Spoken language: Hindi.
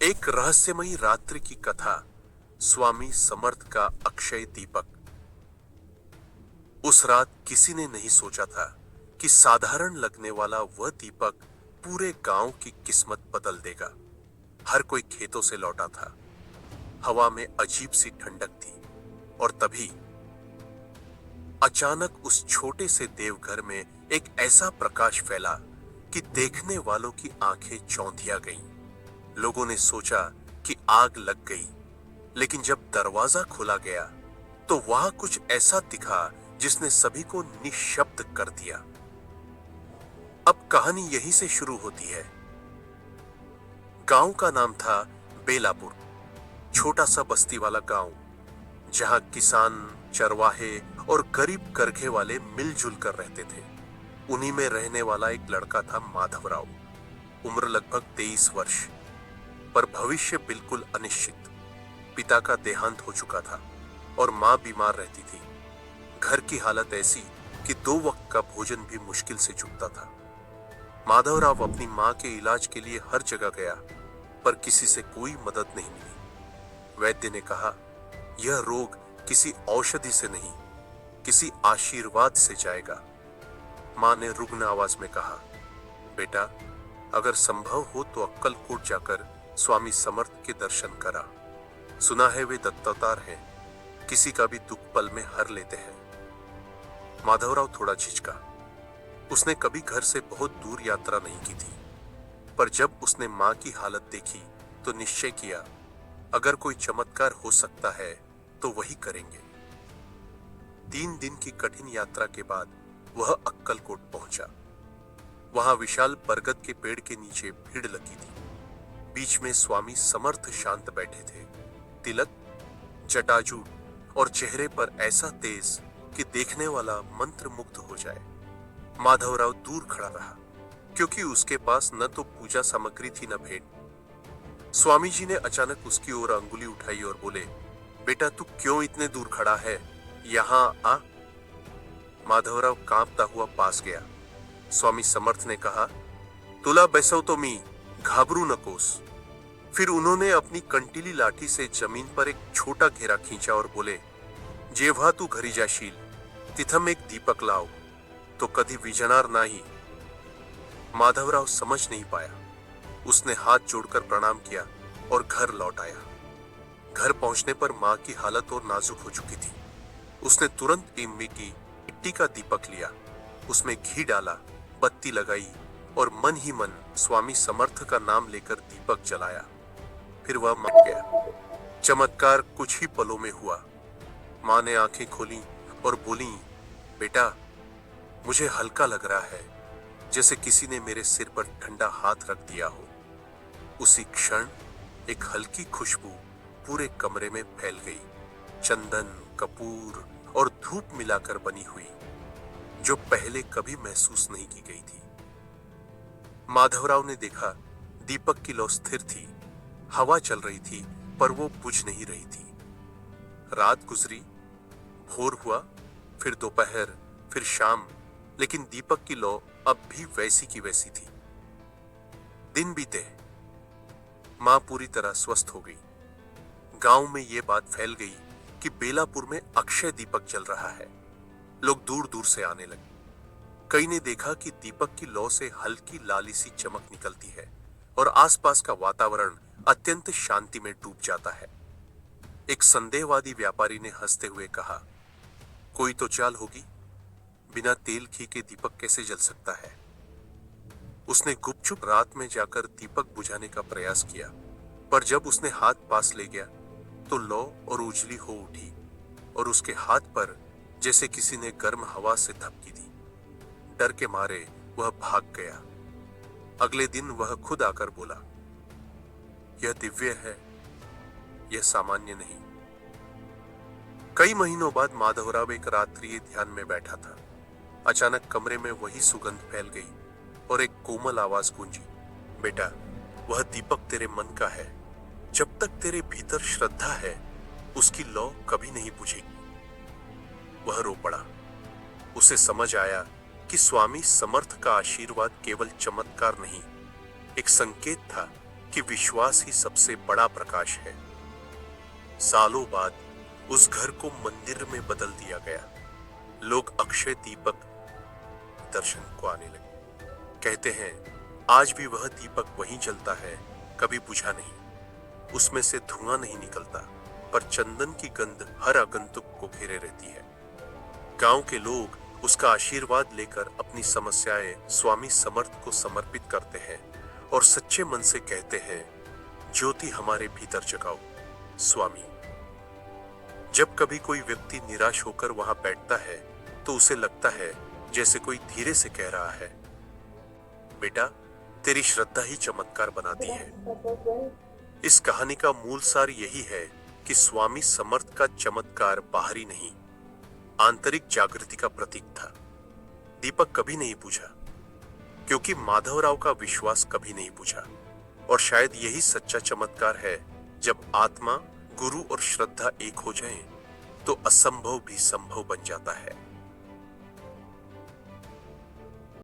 एक रहस्यमयी रात्रि की कथा। स्वामी समर्थ का अक्षय दीपक। उस रात किसी ने नहीं सोचा था कि साधारण लगने वाला वह दीपक पूरे गांव की किस्मत बदल देगा। हर कोई खेतों से लौटा था। हवा में अजीब सी ठंडक थी और तभी अचानक उस छोटे से देवघर में एक ऐसा प्रकाश फैला कि देखने वालों की आंखें चौंधिया गईं। लोगों ने सोचा कि आग लग गई, लेकिन जब दरवाजा खोला गया तो वहां कुछ ऐसा दिखा जिसने सभी को निशब्द कर दिया। अब कहानी यहीं से शुरू होती है। गांव का नाम था बेलापुर। छोटा सा बस्ती वाला गांव, जहां किसान, चरवाहे और गरीब करघे वाले मिलजुल कर रहते थे। उन्हीं में रहने वाला एक लड़का था माधवराव। उम्र लगभग 23 वर्ष, पर भविष्य बिल्कुल अनिश्चित। पिता का देहांत हो चुका था और मां बीमार रहती थी। घर की हालत ऐसी कि 2 वक्त का भोजन भी मुश्किल से जुटता था। माधवराव अपनी मां के इलाज के लिए हर जगह गया, पर किसी से कोई मदद नहीं मिली। वैद्य ने कहा, यह रोग किसी औषधि से नहीं, किसी आशीर्वाद से जाएगा। मां ने रुग्ण आवाज में कहा, बेटा, अगर संभव हो तो अक्कलकोट जाकर स्वामी समर्थ के दर्शन करा। सुना है वे दत्तावतार हैं, किसी का भी दुख पल में हर लेते हैं। माधवराव थोड़ा झिझका। उसने कभी घर से बहुत दूर यात्रा नहीं की थी, पर जब उसने मां की हालत देखी तो निश्चय किया, अगर कोई चमत्कार हो सकता है तो वही करेंगे। 3 दिन की कठिन यात्रा के बाद वह अक्कलकोट पहुंचा। वहां विशाल बरगद के पेड़ के नीचे भीड़ लगी थी। बीच में स्वामी समर्थ शांत बैठे थे। तिलक, जटाजू और चेहरे पर ऐसा तेज कि देखने वाला मंत्र मुग्ध हो जाए। माधवराव दूर खड़ा रहा, क्योंकि उसके पास न तो पूजा सामग्री थी न भेंट। स्वामी जी ने अचानक उसकी ओर अंगुली उठाई और बोले, बेटा, तू क्यों इतने दूर खड़ा है? यहां आ। माधवराव कांपता हुआ पास गया। स्वामी समर्थ ने कहा, तुला बैसव तो मी, घाबरू नकोस। फिर उन्होंने अपनी कंटीली लाठी से जमीन पर एक छोटा घेरा खींचा और बोले, जेव्हा तू घरी जाशील तिथम एक दीपक लाव, तो कधी विजणार नाही। माधवराव समझ नहीं पाया। उसने हाथ जोड़कर प्रणाम किया और घर लौट आया। घर पहुंचने पर मां की हालत और नाजुक हो चुकी थी। उसने तुरंत मिट्टी का दीपक लिया, उसमें घी डाला, बत्ती लगाई और मन ही मन स्वामी समर्थ का नाम लेकर दीपक जलाया। फिर वह मर गया। चमत्कार कुछ ही पलों में हुआ। मां ने आंखें खोली और बोली, बेटा, मुझे हल्का लग रहा है, जैसे किसी ने मेरे सिर पर ठंडा हाथ रख दिया हो। उसी क्षण एक हल्की खुशबू पूरे कमरे में फैल गई। चंदन, कपूर और धूप मिलाकर बनी हुई, जो पहले कभी महसूस नहीं की गई थी। माधवराव ने देखा, दीपक की लौ स्थिर थी। हवा चल रही थी, पर वो बुझ नहीं रही थी। रात गुजरी, भोर हुआ, फिर दोपहर, फिर शाम, लेकिन दीपक की लौ अब भी वैसी की वैसी थी। दिन बीते, मां पूरी तरह स्वस्थ हो गई। गांव में यह बात फैल गई कि बेलापुर में अक्षय दीपक जल रहा है। लोग दूर दूर से आने लगे। कई ने देखा कि दीपक की लौ से हल्की लाली सी चमक निकलती है और आसपास का वातावरण अत्यंत शांति में डूब जाता है। एक संदेहवादी व्यापारी ने हंसते हुए कहा, कोई तो चाल होगी, बिना तेल घी के दीपक कैसे जल सकता है? उसने गुपचुप रात में जाकर दीपक बुझाने का प्रयास किया, पर जब उसने हाथ पास ले गया तो लौ और उजली हो उठी और उसके हाथ पर जैसे किसी ने गर्म हवा से धपकी दी। डर के मारे वह भाग गया। अगले दिन वह खुद आकर बोला, यह दिव्य है, यह सामान्य नहीं। कई महीनों बाद माधवराव एक रात्रि ध्यान में बैठा था। अचानक कमरे में वही सुगंध फैल गई और एक कोमल आवाज गूंजी, बेटा, वह दीपक तेरे मन का है। जब तक तेरे भीतर श्रद्धा है, उसकी लौ कभी नहीं बुझेगी। वह रो पड़ा। उसे समझ आया कि स्वामी समर्थ का आशीर्वाद केवल चमत्कार नहीं, एक संकेत था कि विश्वास ही सबसे बड़ा प्रकाश है। सालों बाद उस घर को मंदिर में बदल दिया गया। लोग अक्षय दीपक दर्शन को आने लगे। कहते हैं आज भी वह दीपक वहीं जलता है, कभी बुझा नहीं। उसमें से धुआं नहीं निकलता, पर चंदन की गंध हर आगंतुक को घेरे रहती है। गांव के लोग उसका आशीर्वाद लेकर अपनी समस्याएं स्वामी समर्थ को समर्पित करते हैं और सच्चे मन से कहते हैं, ज्योति हमारे भीतर जगाओ स्वामी। जब कभी कोई व्यक्ति निराश होकर वहां बैठता है तो उसे लगता है जैसे कोई धीरे से कह रहा है, बेटा तेरी श्रद्धा ही चमत्कार बनाती है। इस कहानी का मूल सार यही है कि स्वामी समर्थ का चमत्कार बाहरी नहीं, आंतरिक जागृति का प्रतीक था। दीपक कभी नहीं बुझा क्योंकि माधवराव का विश्वास कभी नहीं बुझा। और शायद यही सच्चा चमत्कार है, जब आत्मा, गुरु और श्रद्धा एक हो जाएं, तो असंभव भी संभव बन जाता है।